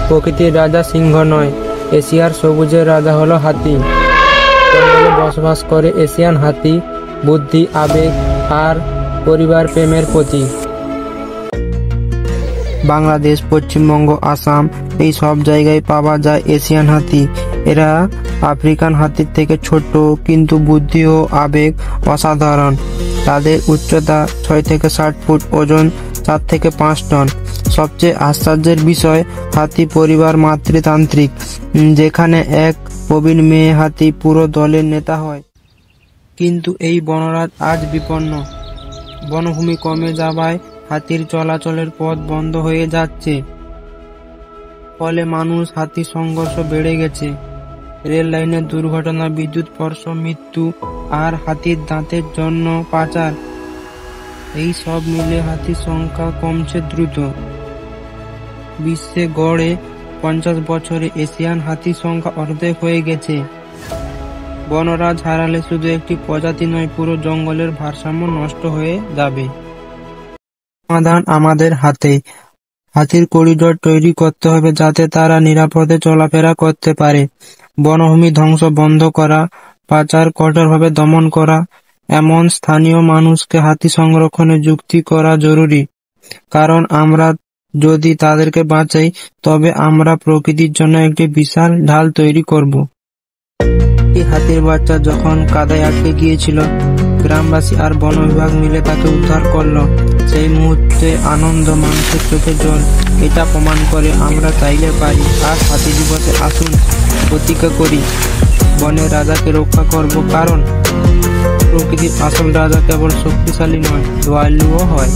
প্রকৃতির রাজা সিংহ নয়, এশিয়ার সবুজের রাজা হলো হাতি। জঙ্গলে বসবাস করে এশিয়ান হাতি বুদ্ধি, আবেগ আর পরিবার প্রেমের প্রতীক। বাংলাদেশ, পশ্চিমবঙ্গ, আসাম এই সব জায়গায় পাওয়া যায় এশিয়ান হাতি। এরা আফ্রিকান হাতির থেকে ছোট, কিন্তু বুদ্ধি ও আবেগ অসাধারণ। তাদের উচ্চতা 6 থেকে 60 ফুট, ওজন 4 থেকে 5 টন। সবচেয়ে আশ্চর্যের বিষয়, হাতি পরিবার মাতৃতান্ত্রিক, যেখানে এক প্রবীণ মেয়ে হাতি পুরো দলের নেতা হয়। কিন্তু এই বনরাজ আজ বিপন্ন। বনভূমি কমে যাওয়ায় হাতির চলাচলের পথ বন্ধ হয়ে যাচ্ছে। ফলে মানুষ হাতি সংঘর্ষ বেড়ে গেছে। রেল লাইনের দুর্ঘটনা, বিদ্যুৎ স্পর্শ মৃত্যু আর হাতির দাঁতের জন্য পাচার, এই সব মিলে হাতির সংখ্যা কমছে দ্রুত। বিশ্বে গড়ে 50 বছরে এশিয়ান হাতির সংখ্যা অর্ধেক হয়ে গেছে। বনরাজ হারালে শুধু একটি প্রজাতি নয়, পুরো জঙ্গলের ভারসাম্য নষ্ট হয়ে যাবে। সমাধান আমাদের হাতে। হাতির করিডোর তৈরি করতে হবে যাতে তারা নিরাপদে চলাফেরা করতে পারে। বনভূমি ধ্বংস বন্ধ করা, পাচার কঠোরভাবে দমন করা, এমন স্থানীয় মানুষকে হাতি সংরক্ষণে যুক্তি করা জরুরি। কারণ আমরা যদি তাদেরকে বাঁচাই, তবে আমরা প্রকৃতির জন্য একটি বিশাল ঢাল তৈরি করব। হাতির বাচ্চা যখন কাদায় আটকে গিয়েছিল, গ্রামবাসী আর বন বিভাগ মিলে তাকে উদ্ধার করলো। সেই মুহূর্তে আনন্দ, মানুষের চোখে জল। এটা প্রমাণ করে আমরা চাইলে পারি। আর হাতি দিবসে আসুন প্রতিজ্ঞা করি, বনের রাজাকে রক্ষা করব, কারণ প্রকৃতির আসল রাজা কেবল শক্তিশালী নয়, দয়ালুও হয়।